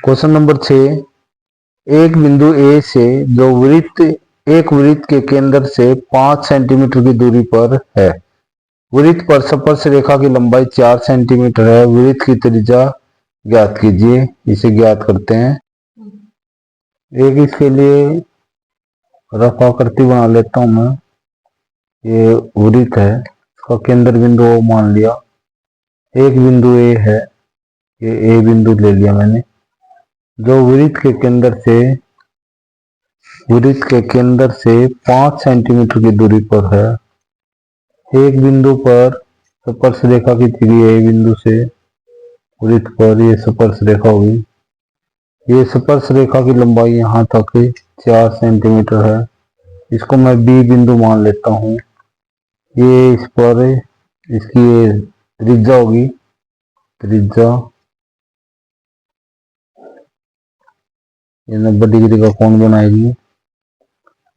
Question number 6। एक बिंदु ए से जो एक वृत्त के केंद्र से 5 सेंटीमीटर की दूरी पर है। वृत्त पर स्पर्श रेखा की लंबाई 4 सेंटीमीटर है। वृत्त की त्रिज्या ज्ञात कीजिए। इसे ज्ञात करते हैं। एक इसके लिए रफ आकृति बना लेता हूं मैं। ये वृत्त है, इसका केंद्र बिंदु O मान लिया। एक बिंदु ए है, ये ए बिंदु ले लिया मैंने, जो वृत्त के केंद्र से 5 सेंटीमीटर की दूरी पर है। एक बिंदु पर स्पर्श रेखा की खींची ए बिंदु से वृत्त पर, ये स्पर्श रेखा हुई। ये स्पर्श रेखा की लंबाई यहाँ तक 4 सेंटीमीटर है। इसको मैं बी बिंदु मान लेता हूँ। ये इस पर इसकी त्रिज्या होगी, त्रिज्या ये 90 डिग्री का कोण बनाएगी।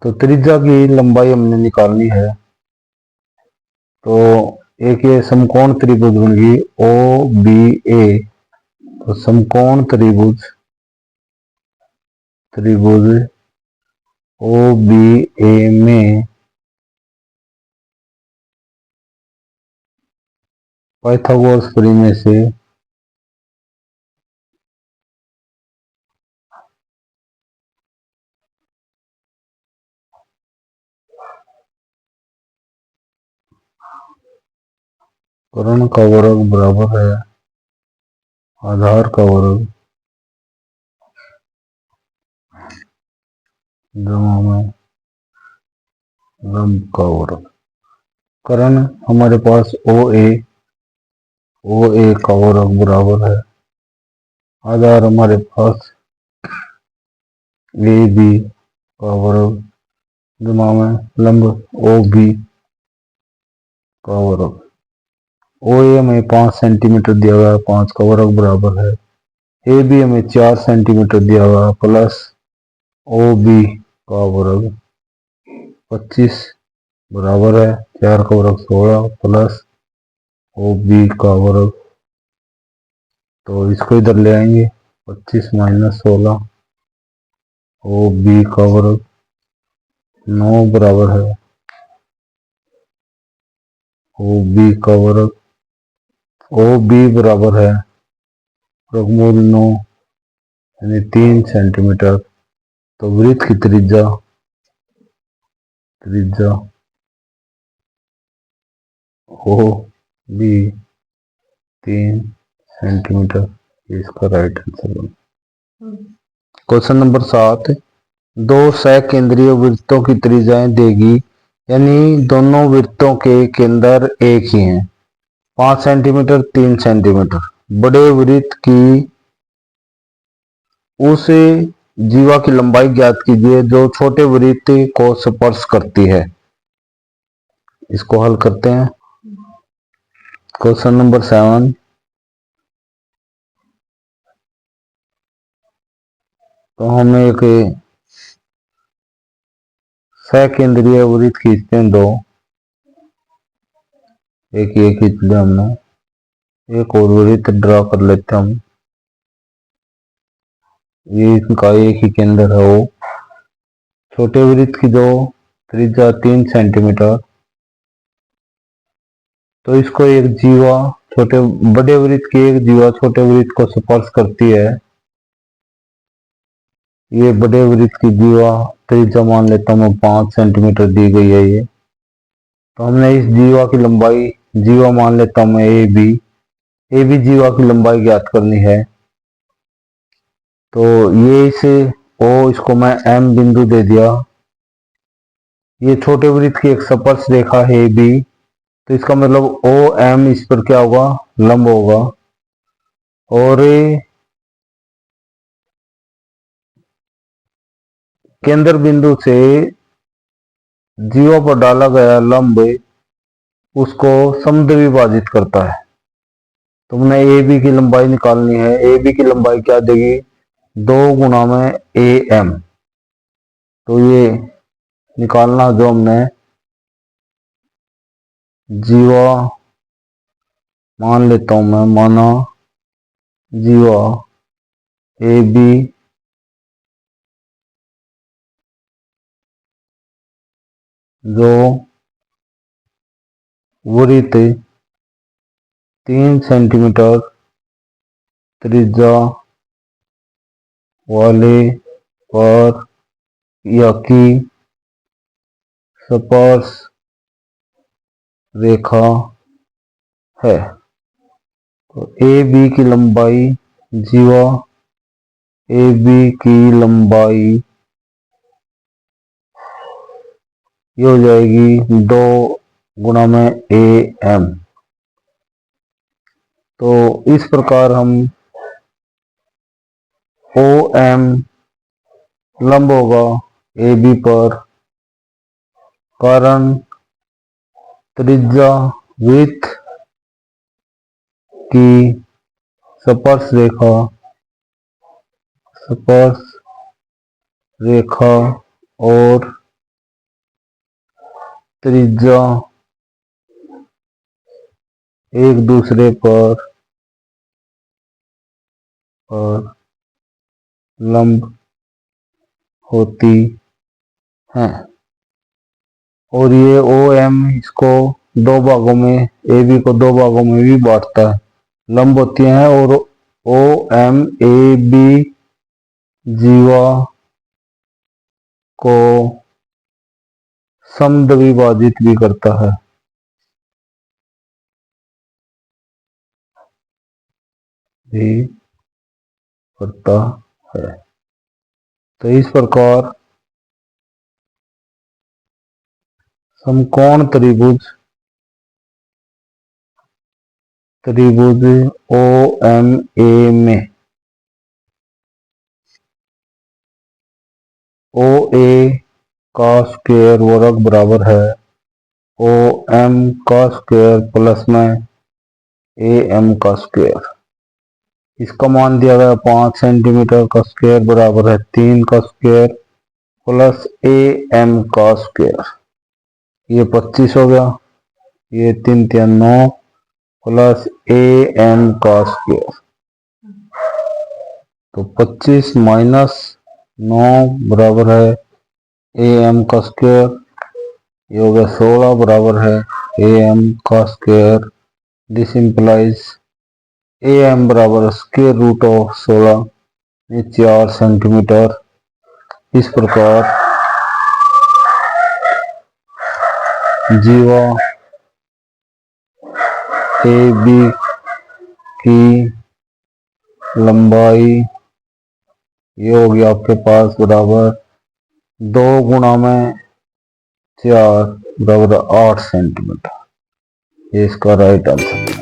तो त्रिज्या की लंबाई हमने निकालनी है। तो एक ये समकोण त्रिभुज बन गई ओ बी ए। तो समकोण त्रिभुज ओ बी ए में पाइथागोरस प्रमेय से कर्ण का वर्ग बराबर है आधार का वर्ग जमा में लंब का वर्ग। कर्ण हमारे पास ओ ए का वर्ग बराबर है आधार हमारे पास ए बी का वर्ग जमा में लंब ओ बी का वर्ग। ओ ए हमें 5 सेंटीमीटर दिया हुआ है, 5 का वर्ग बराबर है। ए बी हमें 4 सेंटीमीटर दिया हुआ है, प्लस ओ बी का वर्ग 25 बराबर है 4 का वर्ग 16 प्लस ओ बी का वर्ग। तो इसको इधर ले आएंगे, 25 माइनस 16 ओ बी का वर्ग 9 बराबर है ओ बी का वर्ग। ओ बी बराबर है वर्गमूल 9 यानी 3 सेंटीमीटर। तो वृत्त की त्रिज्या ओ बी 3 सेंटीमीटर, इसका राइट आंसर बना। Question number 7। दो सकेंद्रीय वृत्तों की त्रिज्याएं देगी, यानी दोनों वृत्तों के केंद्र एक ही हैं, 5 सेंटीमीटर 3 सेंटीमीटर। बड़े वृत्त की उस जीवा की लंबाई ज्ञात कीजिए जो छोटे वृत्त को स्पर्श करती है। इसको हल करते हैं। Question number 7। तो हम एक सकेंद्रीय वृत्त खींचते हैं, दो, एक ये खींच लिया हमने। एक और वृत्त ड्रा कर लेते हैं हम। ये इनका एक ही केंद्र है वो। छोटे वृत्त की जो त्रिज्या 3 सेंटीमीटर, तो इसको एक जीवा बड़े वृत्त की एक जीवा छोटे वृत्त को स्पर्श करती है। ये बड़े वृत्त की जीवा त्रिज्या मान लेता हूँ 5 सेंटीमीटर दी गई है ये। तो हमने इस जीवा की लंबाई, जीवा मान लेता हूँ मैं ए बी जीवा की लंबाई ज्ञात करनी है। तो ये इसको मैं एम बिंदु दे दिया। ये छोटे वृत्त की एक स्पर्श रेखा है बी, तो इसका मतलब ओ एम इस पर क्या होगा, लंब होगा। और केंद्र बिंदु से जीवा पर डाला गया लंब उसको समद्विभाजित करता है। तुमने ए बी की लंबाई निकालनी है। ए बी की लंबाई क्या देगी, 2 गुना में ए एम। तो ये निकालना जो हमने जीवा मान लेता हूं मैं, माना जीवा ए बी जो वृत्त 3 सेंटीमीटर त्रिज्या वाले पर या की स्पर्श रेखा है। तो ए बी की लंबाई जीवा ए बी की लंबाई ये हो जाएगी 2 गुणा में ए एम। तो इस प्रकार हम ओ एम लंब होगा ए बी पर, कारण त्रिज्या वृत्त की स्पर्श रेखा और त्रिज्या एक दूसरे पर लंब होती हैं। और ये ओ एम इसको 2 भागों में ए बी को 2 भागों में भी बांटता है, लंब होती हैं। और ओ एम ए बी जीवा को समद्विभाजित भी करता है। तो इस प्रकार समकोण त्रिभुज ओ एम ए में ओ ए का स्क्वायर वर्ग बराबर है ओ एम का स्क्वायर प्लस में ए एम का स्क्वायर। इसका मान दिया गया 5 सेंटीमीटर का स्क्वायर बराबर है 3 का स्क्वायर प्लस ए एम का स्क्वायर। ये 25 हो गया, ये 3 3 9 प्लस ए एम का स्क्वायर। तो 25 माइनस 9 बराबर है ए एम का स्क्वायर। ये हो गया 16 बराबर है ए एम का square. This implies A M बराबर स्क्वायर रूट ऑफ 16 4 सेंटीमीटर। इस प्रकार जीवा ए बी की लंबाई ये होगी आपके पास बराबर 2 गुणा में 4 बराबर 8 सेंटीमीटर। ये इसका राइट आंसर है।